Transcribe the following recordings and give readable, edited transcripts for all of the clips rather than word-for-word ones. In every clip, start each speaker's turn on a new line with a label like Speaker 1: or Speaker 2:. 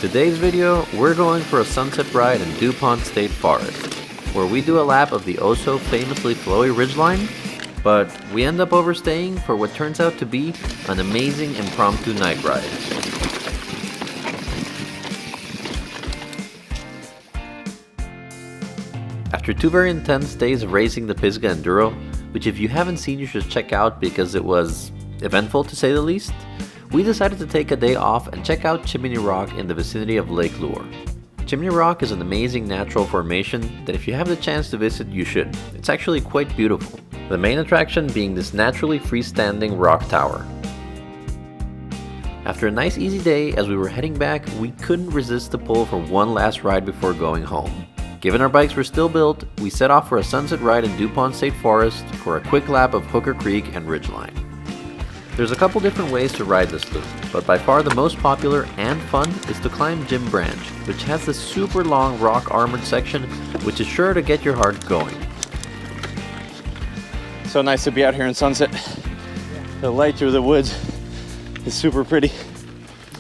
Speaker 1: today's video, we're going for a sunset ride in Dupont State Forest, where we do a lap of the oh-so-famously flowy ridgeline, but we end up overstaying for what turns out to be an amazing impromptu night ride. After 2 very intense days of racing the Pisgah Enduro, which if you haven't seen you should check out because it was eventful to say the least, we decided to take a day off and check out Chimney Rock in the vicinity of Lake Lure. Chimney Rock is an amazing natural formation that if you have the chance to visit, you should. It's actually quite beautiful. The main attraction being this naturally freestanding rock tower. After a nice easy day, as we were heading back, we couldn't resist the pull for one last ride before going home. Given our bikes were still built, we set off for a sunset ride in Dupont State Forest for a quick lap of Hooker Creek and Ridgeline. There's a couple different ways to ride this loop, but by far the most popular and fun is to climb Jim Branch, which has this super long rock armored section which is sure to get your heart going.
Speaker 2: So nice to be out here in sunset. The light through the woods is super pretty.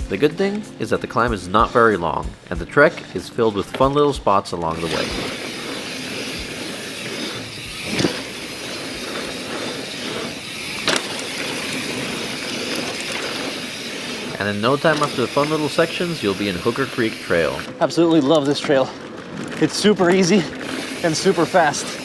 Speaker 1: The good thing is that the climb is not very long, and the trek is filled with fun little spots along the way. And in no time after the fun little sections, you'll be in Hooker Creek Trail.
Speaker 2: Absolutely love this trail. It's super easy and super fast.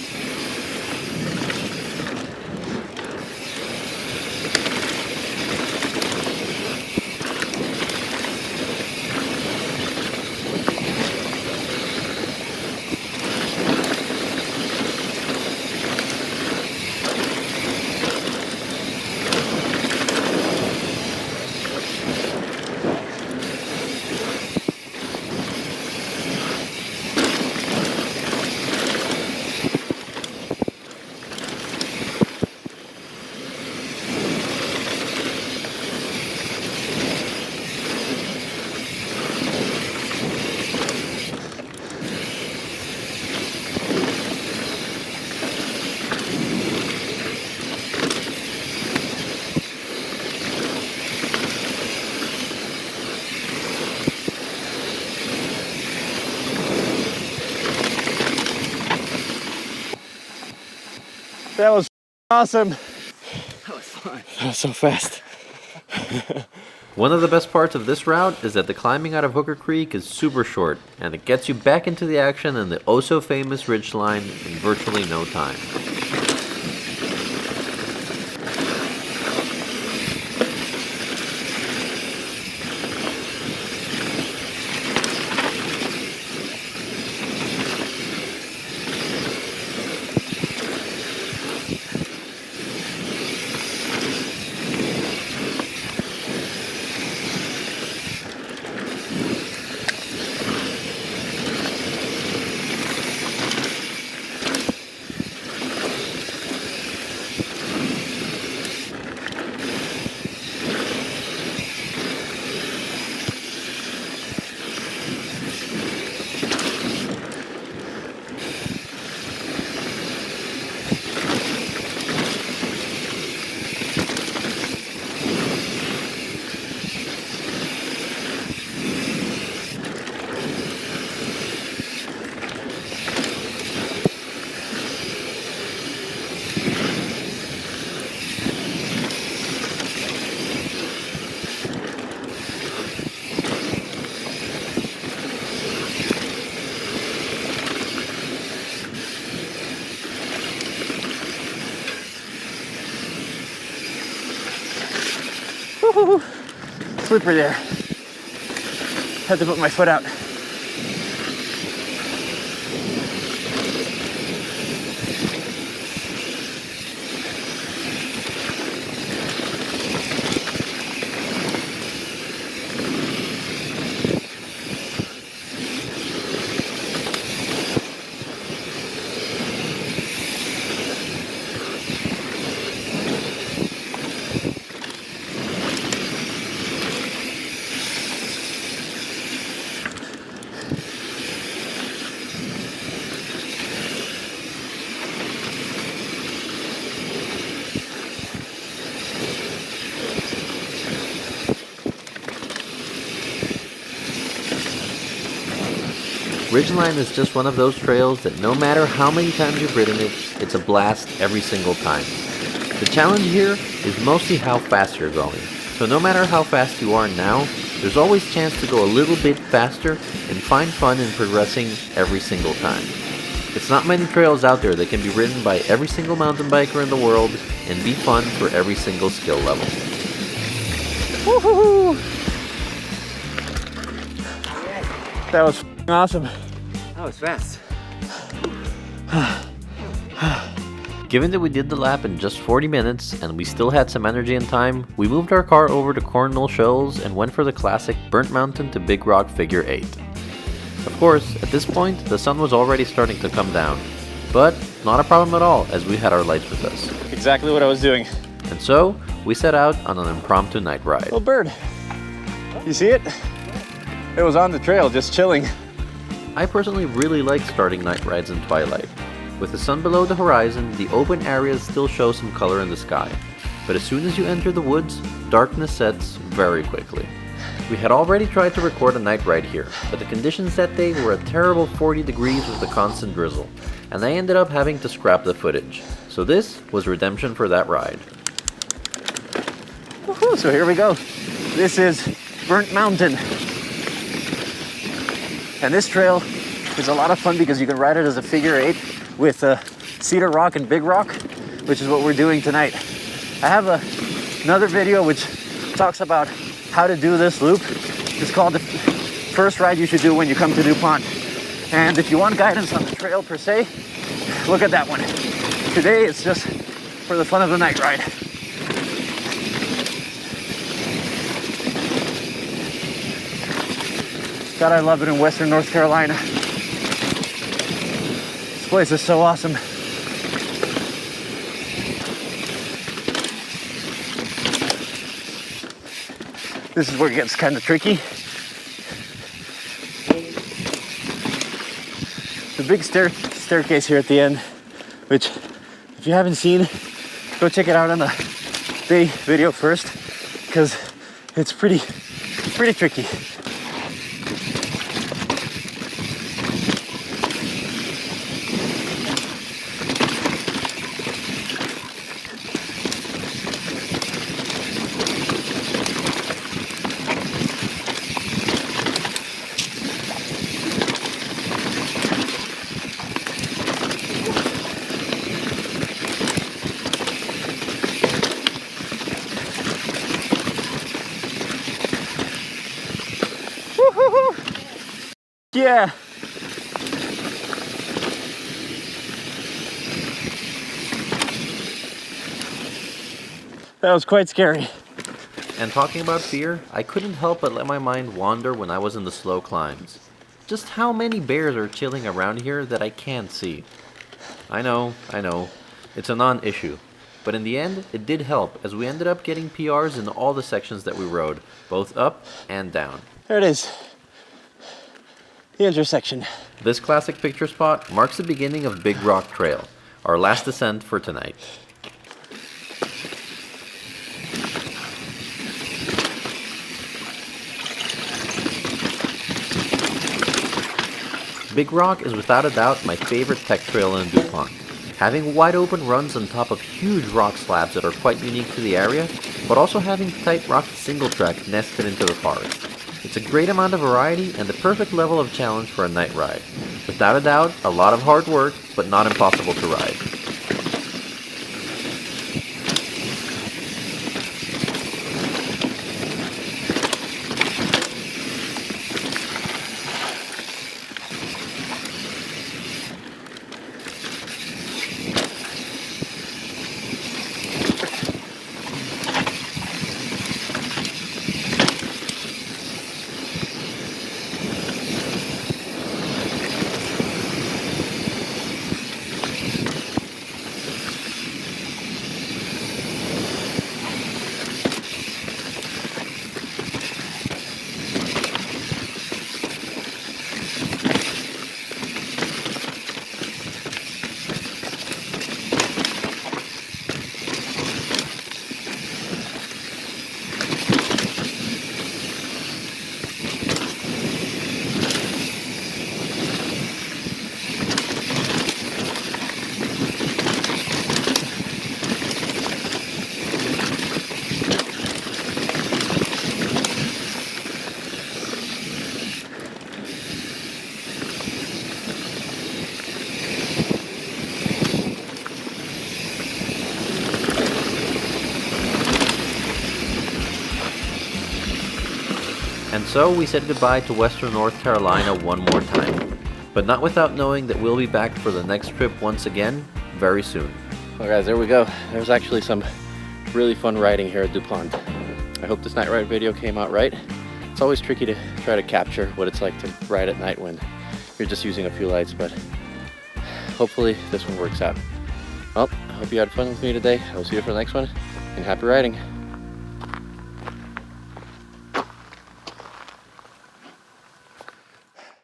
Speaker 2: That was awesome.
Speaker 3: That was fun.
Speaker 2: That was so fast.
Speaker 1: One of the best parts of this route is that the climbing out of Hooker Creek is super short, and it gets you back into the action in the oh-so-famous ridgeline in virtually no time.
Speaker 2: Woo-hoo-hoo. Slippery there. Had to put my foot out.
Speaker 1: Ridgeline is just one of those trails that no matter how many times you've ridden it, it's a blast every single time. The challenge here is mostly how fast you're going. So no matter how fast you are now, there's always a chance to go a little bit faster and find fun in progressing every single time. It's not many trails out there that can be ridden by every single mountain biker in the world and be fun for every single skill level.
Speaker 2: Woohoo! That was awesome.
Speaker 3: That was fast.
Speaker 1: Given that we did the lap in just 40 minutes and we still had some energy and time, we moved our car over to Corn Mill Shoals and went for the classic Burnt Mountain to Big Rock figure 8. Of course, at this point, the sun was already starting to come down, but not a problem at all as we had our lights with us.
Speaker 2: Exactly what I was doing.
Speaker 1: And so, we set out on an impromptu night ride.
Speaker 2: Little bird. You see it? It was on the trail, just chilling.
Speaker 1: I personally really like starting night rides in twilight. With the sun below the horizon, the open areas still show some color in the sky. But as soon as you enter the woods, darkness sets very quickly. We had already tried to record a night ride here, but the conditions that day were a terrible 40 degrees with a constant drizzle, and I ended up having to scrap the footage. So this was redemption for that ride.
Speaker 2: Woohoo, so here we go. This is Burnt Mountain. And this trail is a lot of fun because you can ride it as a figure 8 with Cedar Rock and Big Rock, which is what we're doing tonight. I have another video which talks about how to do this loop. It's called the first ride you should do when you come to Dupont. And if you want guidance on the trail per se, look at that one. Today it's just for the fun of the night ride. God, I love it in Western North Carolina. This place is so awesome. This is where it gets kind of tricky. The big staircase here at the end, which if you haven't seen, go check it out on the day video first, because it's pretty tricky. Yeah. That was quite scary.
Speaker 1: And talking about fear, I couldn't help but let my mind wander when I was in the slow climbs. Just how many bears are chilling around here that I can't see? I know, it's a non-issue. But in the end, it did help as we ended up getting PRs in all the sections that we rode, both up and down.
Speaker 2: There it is. The intersection.
Speaker 1: This classic picture spot marks the beginning of Big Rock Trail, our last descent for tonight. Big Rock is without a doubt my favorite tech trail in Dupont. Having wide open runs on top of huge rock slabs that are quite unique to the area, but also having tight rock single track nested into the forest. It's a great amount of variety and the perfect level of challenge for a night ride. Without a doubt, a lot of hard work, but not impossible to ride. So we said goodbye to Western North Carolina one more time, but not without knowing that we'll be back for the next trip once again very soon. Well guys, there we go. There's actually some really fun riding here at Dupont. I hope this night ride video came out right. It's always tricky to try to capture what it's like to ride at night when you're just using a few lights, but hopefully this one works out. Well, I hope you had fun with me today. I will see you for the next one, and happy riding.